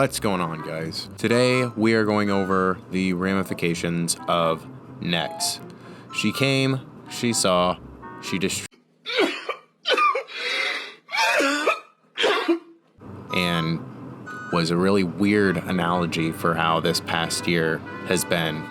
What's going on, guys? Today we are going over the ramifications of Nex. She came, she saw, she destroyed, and was a really weird analogy for how this past year has been.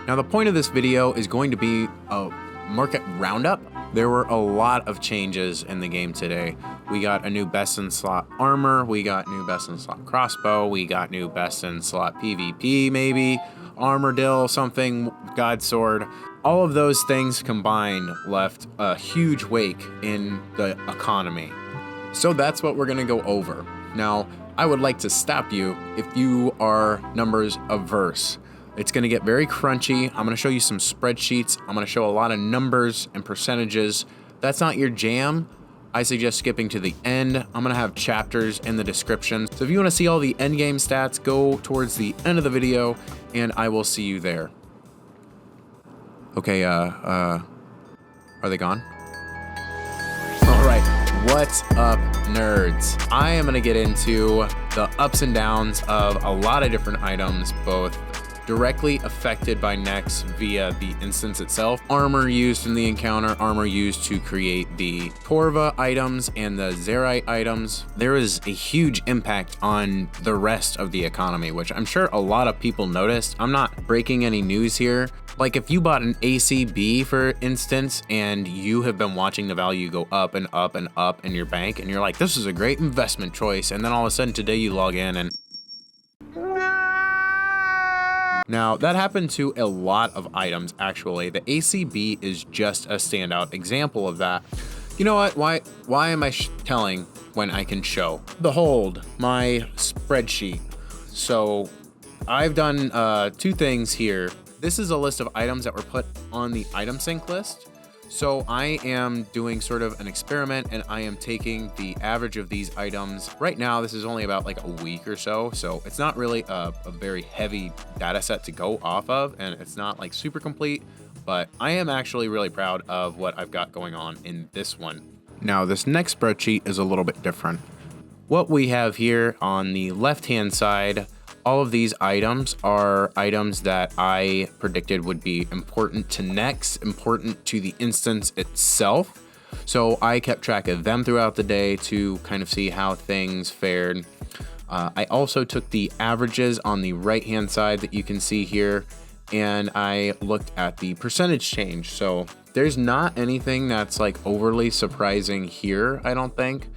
Now, the point of this video is going to be a market roundup. There were a lot of changes in the game today. We got a new best in slot armor, we got new best in slot crossbow, we got new best in slot PvP maybe, armordill, something, god sword. All of those things combined left a huge wake in the economy. So that's what we're gonna go over. Now, I would like to stop you if you are numbers averse. It's gonna get very crunchy. I'm gonna show you some spreadsheets. I'm gonna show a lot of numbers and percentages. That's not your jam. I suggest skipping to the end. I'm gonna have chapters in the description. So if you wanna see all the end game stats, go towards the end of the video and I will see you there. Okay, are they gone? All right, what's up, nerds? I am gonna get into the ups and downs of a lot of different items, both directly affected by Nex via the instance itself, armor used in the encounter, armor used to create the Torva items and the Zerite items. There is a huge impact on the rest of the economy, which I'm sure a lot of people noticed. I'm not breaking any news here. Like if you bought an ACB, for instance, and you have been watching the value go up and up and up in your bank, and you're like, this is a great investment choice, and then all of a sudden today you log in and now, that happened to a lot of items, actually. The ACB is just a standout example of that. You know what? Why am I telling when I can show? Behold, my spreadsheet. So, I've done two things here. This is a list of items that were put on the item sync list. So I am doing sort of an experiment and I am taking the average of these items. Right now, this is only about like a week or so. So it's not really a very heavy data set to go off of, and it's not like super complete, but I am actually really proud of what I've got going on in this one. Now, this next spreadsheet is a little bit different. What we have here on the left-hand side, all of these items are items that I predicted would be important to Nex, important to the instance itself. So I kept track of them throughout the day to kind of see how things fared. I also took the averages on the right-hand side that you can see here, and I looked at the percentage change. So there's not anything that's like overly surprising here, I don't think.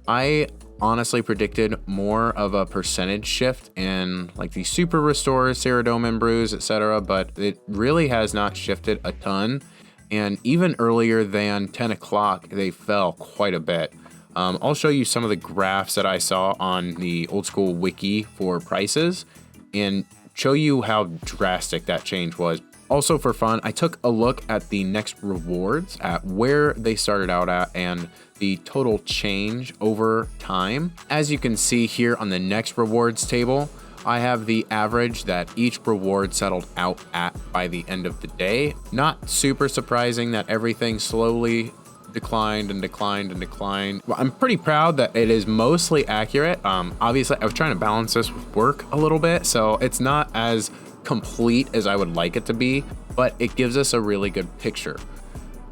I honestly predicted more of a percentage shift in like the super restores, Ceridome and Brews, etc., but it really has not shifted a ton. And even earlier than 10 o'clock, they fell quite a bit. I'll show you some of the graphs that I saw on the old school wiki for prices and show you how drastic that change was. Also, for fun, I took a look at the Nex rewards, at where they started out at and the total change over time. As you can see here on the Nex rewards table, I have the average that each reward settled out at by the end of the day. Not super surprising that everything slowly declined and declined and declined. Well, I'm pretty proud that it is mostly accurate. Obviously, I was trying to balance this with work a little bit, so it's not as complete as I would like it to be, but it gives us a really good picture.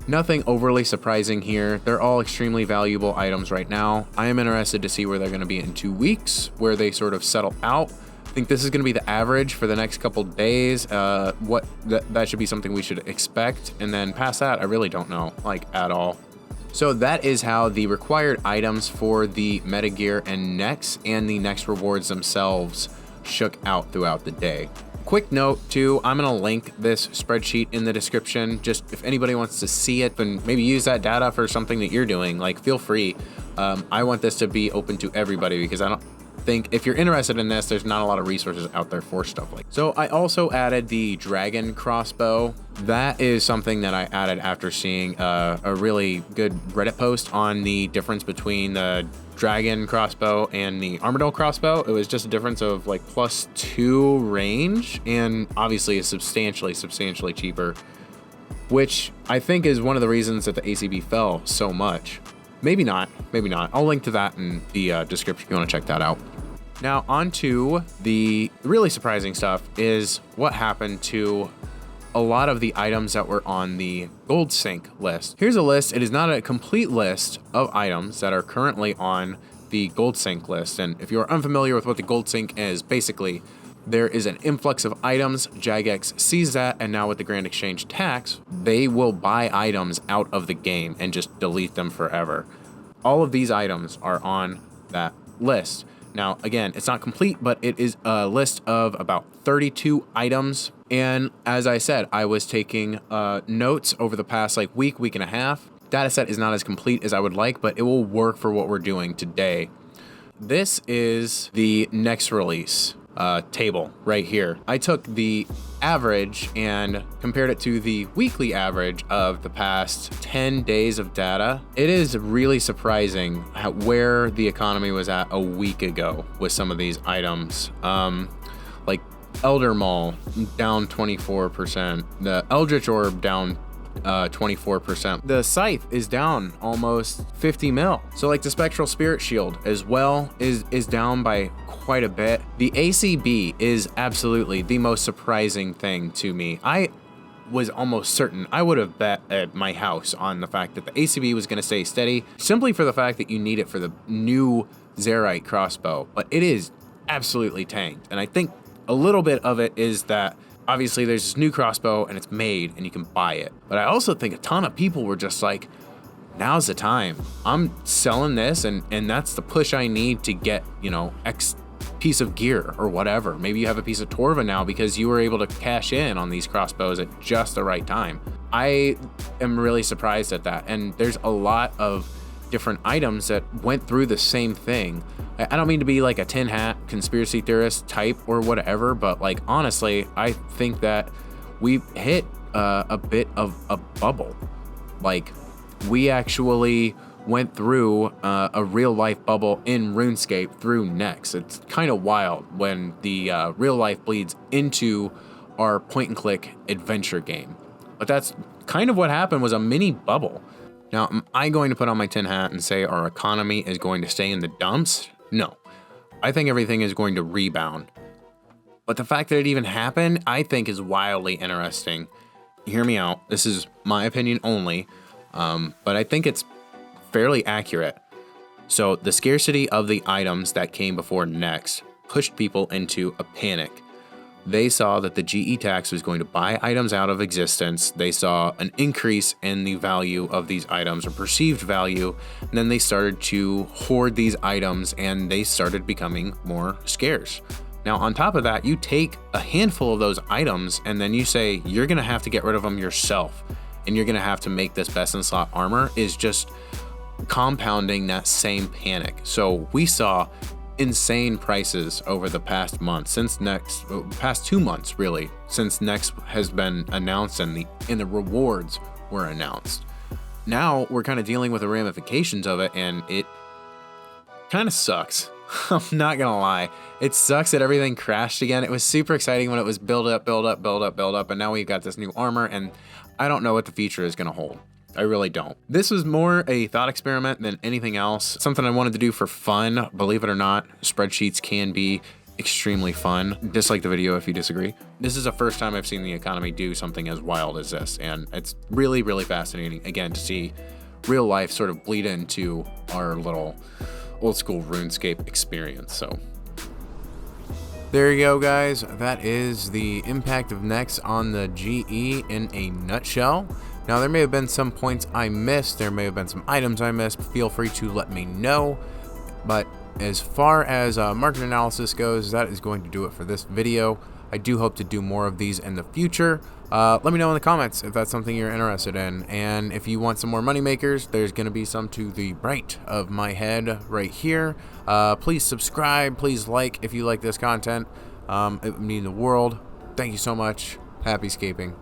Nothing overly surprising here. They're all extremely valuable items right now. I am interested to see where they're going to be in 2 weeks, where they sort of settle out. I think this is going to be the average for the next couple days. That should be something we should expect. And then past that, I really don't know, like at all. So that is how the required items for the metagear and Nex and the Nex rewards themselves shook out throughout the day. Quick note too, I'm gonna link this spreadsheet in the description. Just if anybody wants to see it and maybe use that data for something that you're doing, like feel free. I want this to be open to everybody because I don't think if you're interested in this, there's not a lot of resources out there for stuff like. So I also added the dragon crossbow. That is something that I added after seeing a really good Reddit post on the difference between the dragon crossbow and the armadillo crossbow. It was just a difference of like +2 range, and obviously is substantially cheaper, which I think is one of the reasons that the ACB fell so much. Maybe not. I'll link to that in the description if you want to check that out. Now on to the really surprising stuff is what happened to a lot of the items that were on the gold sync list. Here's a list. It is not a complete list of items that are currently on the gold sync list. And if you're unfamiliar with what the gold sync is, basically there is an influx of items. Jagex sees that, and now with the Grand Exchange tax, they will buy items out of the game and just delete them forever. All of these items are on that list. Now, again, it's not complete, but it is a list of about 32 items. And as I said, I was taking notes over the past week and a half. Data set is not as complete as I would like, but it will work for what we're doing today. This is the Nex Release table right here. I took the average and compared it to the weekly average of the past 10 days of data. It is really surprising where the economy was at a week ago with some of these items. Like Elder Maul down 24%, the Eldritch Orb down 24%. The Scythe is down almost 50 mil. So like the Spectral Spirit Shield as well is down by quite a bit. The ACB is absolutely the most surprising thing to me. I was almost certain, I would have bet at my house on the fact that the ACB was going to stay steady simply for the fact that you need it for the new Zerite crossbow, but it is absolutely tanked. And I think a little bit of it is that obviously there's this new crossbow and it's made and you can buy it. But I also think a ton of people were just like, now's the time. I'm selling this and that's the push I need to get, X piece of gear or whatever. Maybe you have a piece of Torva now because you were able to cash in on these crossbows at just the right time. I am really surprised at that. And there's a lot of different items that went through the same thing. I don't mean to be like a tin hat conspiracy theorist type or whatever, but honestly, I think that we've hit a bit of a bubble. We actually went through a real life bubble in RuneScape through Nex. It's kind of wild when the real life bleeds into our point and click adventure game. But that's kind of what happened, was a mini bubble. Now, am I going to put on my tin hat and say our economy is going to stay in the dumps? No. I think everything is going to rebound. But the fact that it even happened, I think is wildly interesting. Hear me out. This is my opinion only, but I think it's fairly accurate. So the scarcity of the items that came before Nex pushed people into a panic. They saw that the GE tax was going to buy items out of existence. They saw an increase in the value of these items, or perceived value, and then they started to hoard these items and they started becoming more scarce. Now, on top of that, you take a handful of those items and then you say you're going to have to get rid of them yourself and you're going to have to make this best in slot armor, is just compounding that same panic. So we saw insane prices over the past month, past 2 months really, since Nex has been announced and the rewards were announced. Now we're kind of dealing with the ramifications of it, and it kind of sucks. I'm not gonna lie, it sucks that everything crashed again. It was super exciting when it was build up, and now we've got this new armor, and I don't know what the future is gonna hold. I really don't. This was more a thought experiment than anything else. Something I wanted to do for fun. Believe it or not, spreadsheets can be extremely fun. Dislike the video if you disagree. This is the first time I've seen the economy do something as wild as this, and it's really, really fascinating, again, to see real life sort of bleed into our little old school RuneScape experience. So there you go, guys. That is the impact of Nex on the GE in a nutshell. Now, there may have been some points I missed, there may have been some items I missed. Feel free to let me know. But as far as market analysis goes, that is going to do it for this video. I do hope to do more of these in the future. Let me know in the comments if that's something you're interested in. And if you want some more money makers, there's going to be some to the right of my head right here. Please subscribe, please like if you like this content. It would mean the world. Thank you so much. Happy scaping.